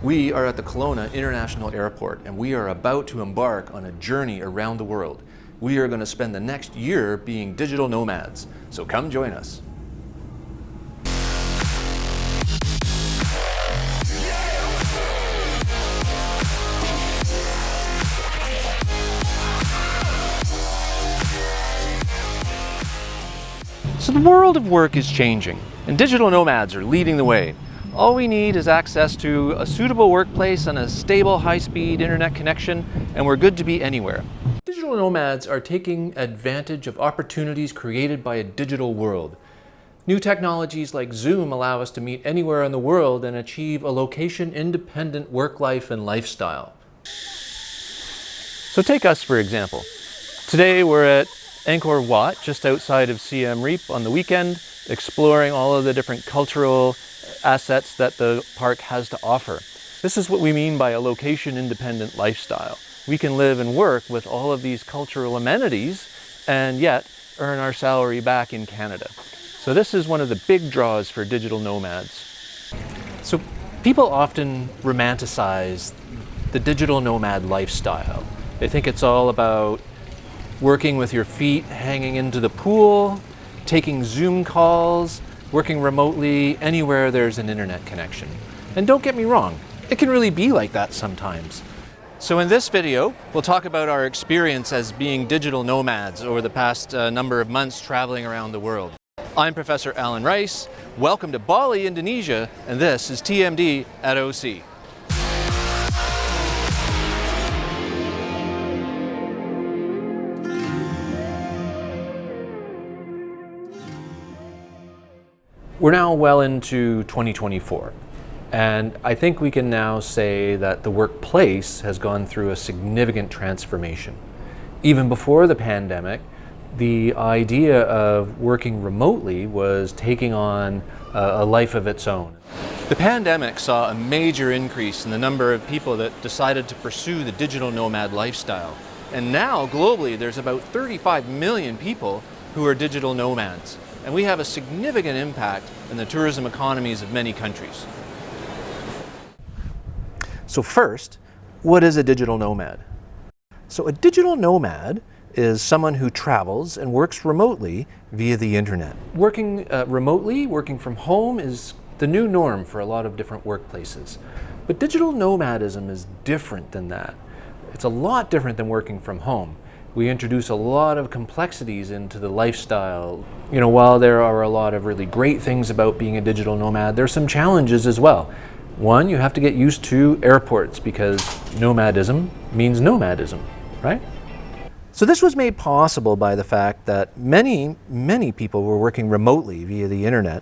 We are at the Kelowna International Airport, and we are about to embark on a journey around the world. We are going to spend the next year being digital nomads, so come join us. So the world of work is changing, and digital nomads are leading the way. All we need is access to a suitable workplace and a stable, high-speed internet connection, and we're good to be anywhere. Digital nomads are taking advantage of opportunities created by a digital world. New technologies like Zoom allow us to meet anywhere in the world and achieve a location-independent work life and lifestyle. So take us, for example. Today we're at Angkor Wat, just outside of Siem Reap on the weekend, exploring all of the different cultural assets that the park has to offer. This is what we mean by a location-independent lifestyle. We can live and work with all of these cultural amenities and yet earn our salary back in Canada. So this is one of the big draws for digital nomads. So people often romanticize the digital nomad lifestyle. They think it's all about working with your feet hanging into the pool, taking Zoom calls, working remotely anywhere there's an internet connection. And don't get me wrong, it can really be like that sometimes. So in this video, we'll talk about our experience as being digital nomads over the past number of months traveling around the world. I'm Professor Alan Rice. Welcome to Bali, Indonesia, and this is TMD at OC. We're now well into 2024, and I think we can now say that the workplace has gone through a significant transformation. Even before the pandemic, the idea of working remotely was taking on a life of its own. The pandemic saw a major increase in the number of people that decided to pursue the digital nomad lifestyle. And now, globally, there's about 35 million people who are digital nomads. And we have a significant impact in the tourism economies of many countries. So first, what is a digital nomad? So a digital nomad is someone who travels and works remotely via the internet. Working remotely, working from home, is the new norm for a lot of different workplaces. But digital nomadism is different than that. It's a lot different than working from home. We introduce a lot of complexities into the lifestyle. You know, while there are a lot of really great things about being a digital nomad, there's some challenges as well. One, you have to get used to airports because nomadism means nomadism, right? So this was made possible by the fact that many people were working remotely via the internet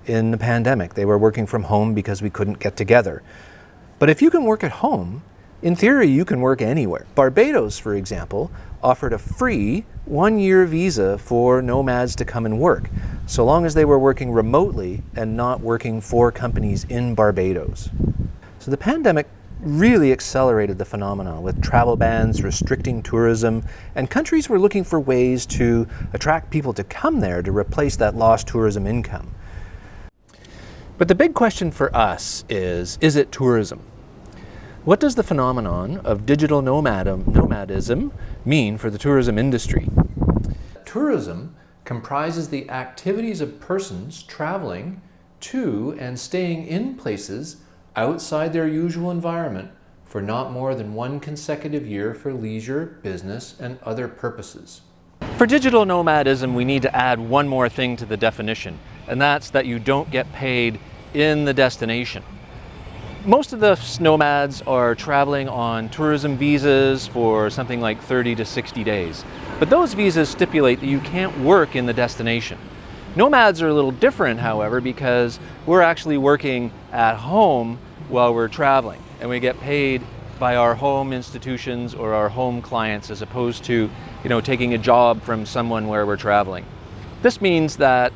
in the pandemic. They were working from home because we couldn't get together. But if you can work at home, in theory, you can work anywhere. Barbados, for example, offered a free one-year visa for nomads to come and work, so long as they were working remotely and not working for companies in Barbados. So the pandemic really accelerated the phenomenon, with travel bans restricting tourism, and countries were looking for ways to attract people to come there to replace that lost tourism income. But the big question for us is it tourism? What does the phenomenon of digital nomadism mean for the tourism industry? Tourism comprises the activities of persons traveling to and staying in places outside their usual environment for not more than one consecutive year for leisure, business, and other purposes. For digital nomadism, we need to add one more thing to the definition, and that's that you don't get paid in the destination. Most of the nomads are traveling on tourism visas for something like 30 to 60 days. But those visas stipulate that you can't work in the destination. Nomads are a little different, however, because we're actually working at home while we're traveling, and we get paid by our home institutions or our home clients as opposed to, taking a job from someone where we're traveling. This means that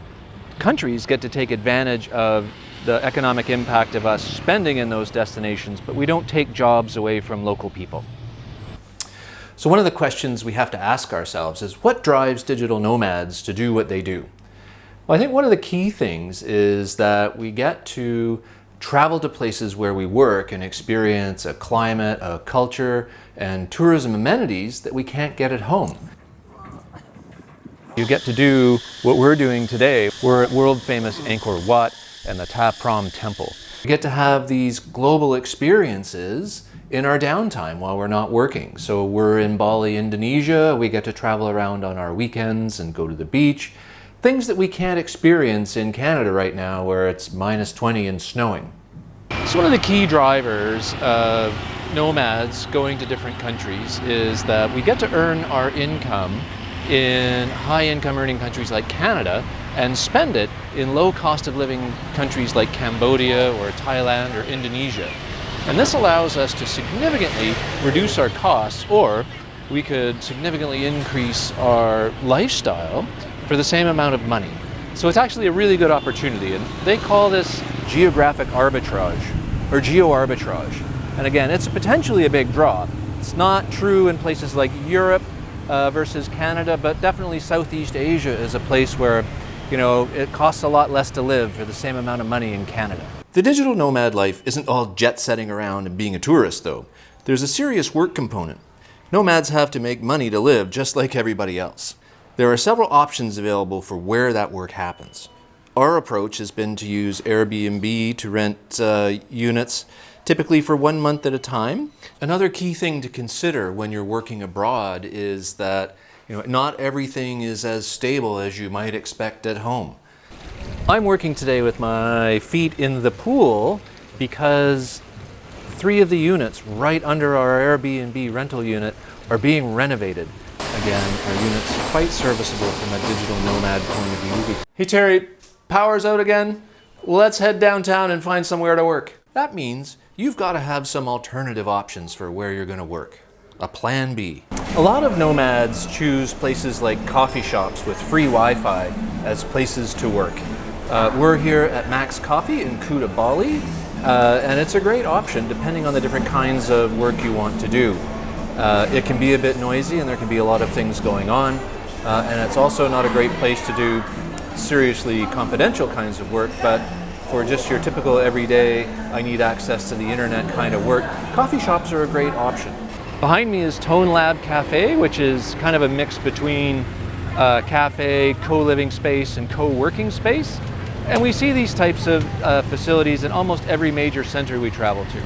countries get to take advantage of the economic impact of us spending in those destinations, but we don't take jobs away from local people. So one of the questions we have to ask ourselves is, what drives digital nomads to do what they do? Well, I think one of the key things is that we get to travel to places where we work and experience a climate, a culture, and tourism amenities that we can't get at home. You get to do what we're doing today. We're at world famous Angkor Wat and the Ta Prohm Temple. We get to have these global experiences in our downtime while we're not working. So we're in Bali, Indonesia. We get to travel around on our weekends and go to the beach. Things that we can't experience in Canada right now where it's -20 and snowing. So one of the key drivers of nomads going to different countries is that we get to earn our income in high-income earning countries like Canada and spend it in low cost of living countries like Cambodia or Thailand or Indonesia. And this allows us to significantly reduce our costs, or we could significantly increase our lifestyle for the same amount of money. So it's actually a really good opportunity, and they call this geographic arbitrage or geo-arbitrage. And again, it's potentially a big draw. It's not true in places like Europe versus Canada, but definitely Southeast Asia is a place where, it costs a lot less to live for the same amount of money in Canada. The digital nomad life isn't all jet-setting around and being a tourist, though. There's a serious work component. Nomads have to make money to live just like everybody else. There are several options available for where that work happens. Our approach has been to use Airbnb to rent units, typically for 1 month at a time. Another key thing to consider when you're working abroad is that not everything is as stable as you might expect at home. I'm working today with my feet in the pool because 3 of the units right under our Airbnb rental unit are being renovated. Again, our unit's quite serviceable from a digital nomad point of view. Hey Terry, power's out again? Let's head downtown and find somewhere to work. That means you've got to have some alternative options for where you're going to work. A plan B. A lot of nomads choose places like coffee shops with free Wi-Fi as places to work. We're here at Max Coffee in Kuta, Bali, and it's a great option depending on the different kinds of work you want to do. It can be a bit noisy and there can be a lot of things going on, and it's also not a great place to do seriously confidential kinds of work, but for just your typical everyday, I need access to the internet kind of work, coffee shops are a great option. Behind me is Tone Lab Cafe, which is kind of a mix between cafe, co-living space, and co-working space. And we see these types of facilities in almost every major center we travel to.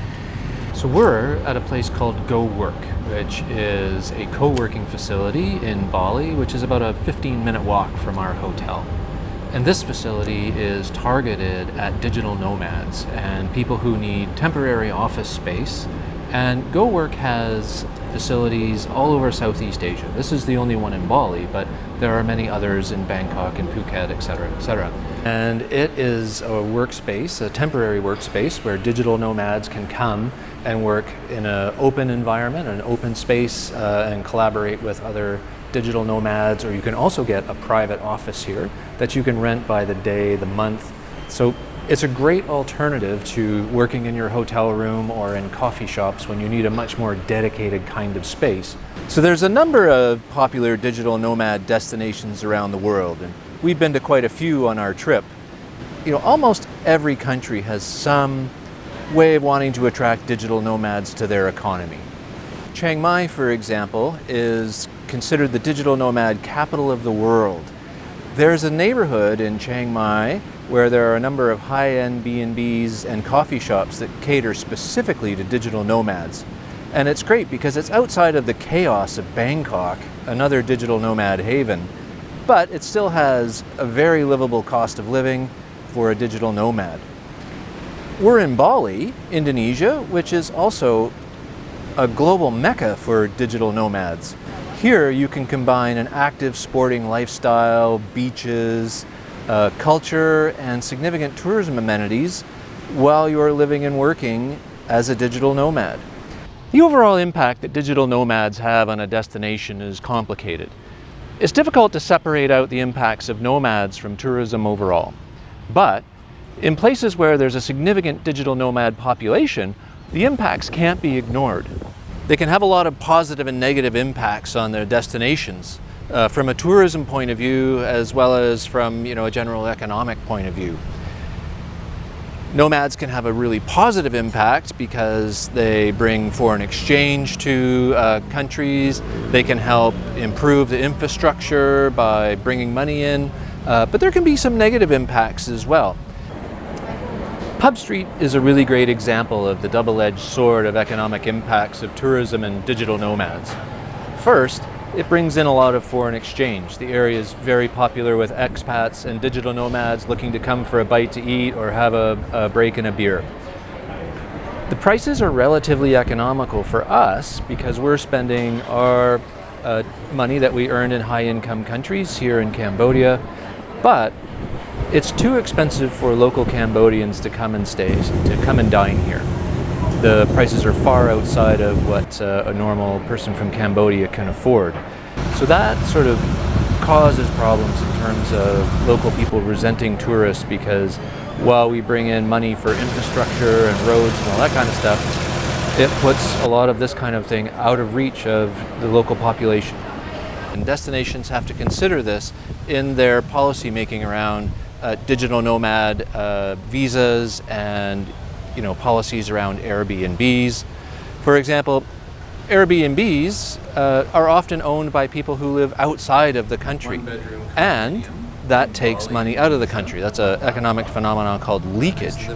So we're at a place called Go Work, which is a co-working facility in Bali, which is about a 15-minute walk from our hotel. And this facility is targeted at digital nomads and people who need temporary office space. And Go Work has facilities all over Southeast Asia. This is the only one in Bali, but there are many others in Bangkok and Phuket, etc., etc. And it is a workspace, a temporary workspace, where digital nomads can come and work in an open environment, an open space, and collaborate with other digital nomads. Or you can also get a private office here that you can rent by the day, the month. So it's a great alternative to working in your hotel room or in coffee shops when you need a much more dedicated kind of space. So there's a number of popular digital nomad destinations around the world, and we've been to quite a few on our trip. Almost every country has some way of wanting to attract digital nomads to their economy. Chiang Mai, for example, is considered the digital nomad capital of the world. There's a neighborhood in Chiang Mai where there are a number of high-end B&Bs and coffee shops that cater specifically to digital nomads. And it's great because it's outside of the chaos of Bangkok, another digital nomad haven, but it still has a very livable cost of living for a digital nomad. We're in Bali, Indonesia, which is also a global mecca for digital nomads. Here you can combine an active sporting lifestyle, beaches, culture, and significant tourism amenities while you're living and working as a digital nomad. The overall impact that digital nomads have on a destination is complicated. It's difficult to separate out the impacts of nomads from tourism overall. But in places where there's a significant digital nomad population, the impacts can't be ignored. They can have a lot of positive and negative impacts on their destinations, from a tourism point of view as well as from a general economic point of view. Nomads can have a really positive impact because they bring foreign exchange to countries. They can help improve the infrastructure by bringing money in, but there can be some negative impacts as well. Pub Street is a really great example of the double-edged sword of economic impacts of tourism and digital nomads. First, it brings in a lot of foreign exchange. The area is very popular with expats and digital nomads looking to come for a bite to eat or have a break in a beer. The prices are relatively economical for us because we're spending our money that we earned in high-income countries here in Cambodia, but it's too expensive for local Cambodians to come and dine here. The prices are far outside of what a normal person from Cambodia can afford. So that sort of causes problems in terms of local people resenting tourists because while we bring in money for infrastructure and roads and all that kind of stuff, it puts a lot of this kind of thing out of reach of the local population. And destinations have to consider this in their policy making around digital nomad visas and policies around Airbnbs. For example, Airbnbs are often owned by people who live outside of the country, and that takes money out of the country. That's an economic phenomenon called leakage.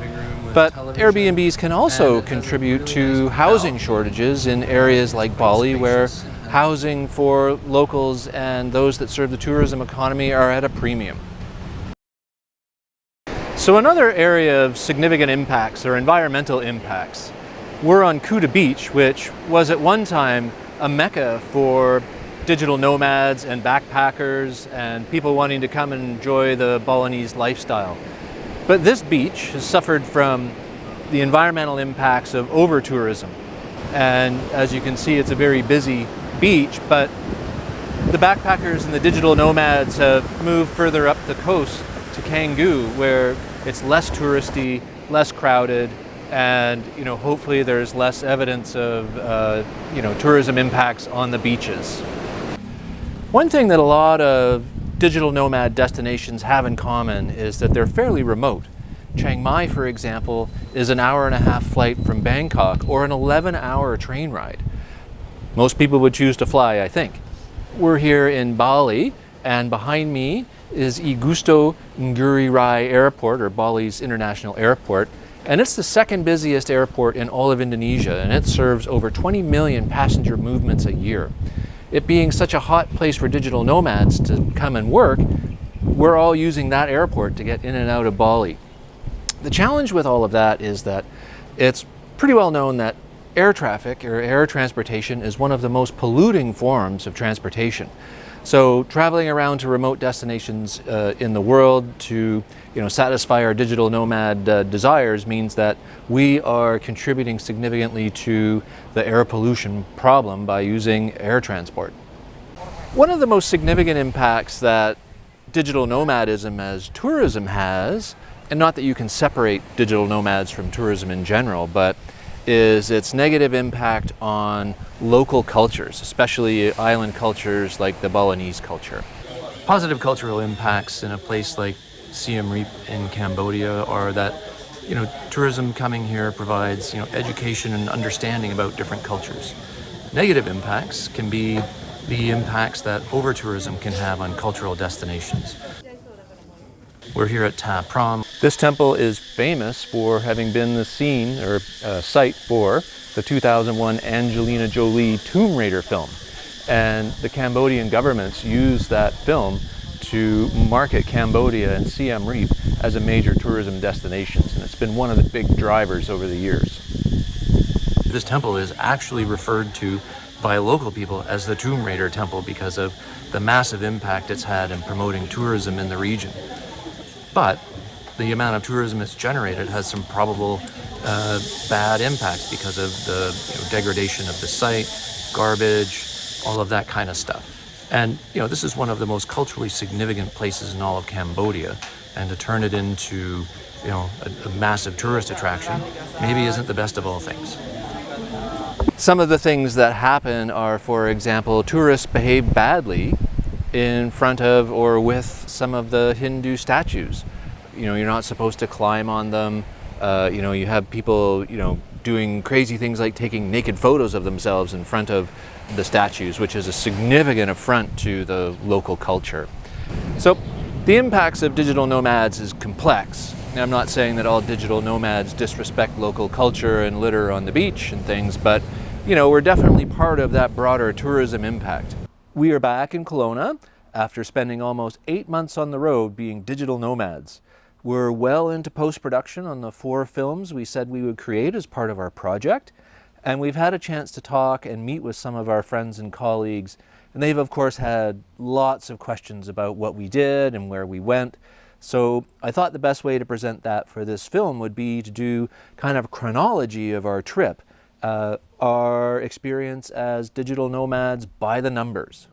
But Airbnbs can also contribute to housing shortages in areas like Bali, where housing for locals and those that serve the tourism economy are at a premium. So another area of significant impacts or environmental impacts, we're on Kuta Beach, which was at one time a mecca for digital nomads and backpackers and people wanting to come and enjoy the Balinese lifestyle. But this beach has suffered from the environmental impacts of over-tourism. And as you can see, it's a very busy beach, but the backpackers and the digital nomads have moved further up the coast to Canggu, where it's less touristy, less crowded, and hopefully there's less evidence of tourism impacts on the beaches. One thing that a lot of digital nomad destinations have in common is that they're fairly remote. Chiang Mai, for example, is an hour-and-a-half flight from Bangkok or an 11-hour train ride. Most people would choose to fly, I think. We're here in Bali, and behind me is Igusto Ngurah Rai Airport, or Bali's International Airport, and it's the second busiest airport in all of Indonesia, and it serves over 20 million passenger movements a year. It being such a hot place for digital nomads to come and work, we're all using that airport to get in and out of Bali. The challenge with all of that is that it's pretty well known that air traffic or air transportation is one of the most polluting forms of transportation. So traveling around to remote destinations in the world to satisfy our digital nomad desires means that we are contributing significantly to the air pollution problem by using air transport. One of the most significant impacts that digital nomadism as tourism has, and not that you can separate digital nomads from tourism in general, but is its negative impact on local cultures, especially island cultures like the Balinese culture. Positive cultural impacts in a place like Siem Reap in Cambodia are that tourism coming here provides education and understanding about different cultures. Negative impacts can be the impacts that over-tourism can have on cultural destinations. We're here at Ta Prohm. This temple is famous for having been the scene or site for the 2001 Angelina Jolie Tomb Raider film. And the Cambodian governments used that film to market Cambodia and Siem Reap as a major tourism destination. And it's been one of the big drivers over the years. This temple is actually referred to by local people as the Tomb Raider Temple because of the massive impact it's had in promoting tourism in the region. But the amount of tourism it's generated has some probable bad impacts because of the degradation of the site, garbage, all of that kind of stuff. And this is one of the most culturally significant places in all of Cambodia, and to turn it into a massive tourist attraction maybe isn't the best of all things. Some of the things that happen are, for example, tourists behave badly in front of or with some of the Hindu statues. You're not supposed to climb on them You have people, doing crazy things like taking naked photos of themselves in front of the statues, which is a significant affront to the local culture. So the impacts of digital nomads is complex. I'm not saying that all digital nomads disrespect local culture and litter on the beach and things, but we're definitely part of that broader tourism impact. We are back in Kelowna after spending almost 8 months on the road being digital nomads. We're well into post-production on the 4 films we said we would create as part of our project, and we've had a chance to talk and meet with some of our friends and colleagues, and they've of course had lots of questions about what we did and where we went. So I thought the best way to present that for this film would be to do kind of a chronology of our trip, our experience as digital nomads by the numbers.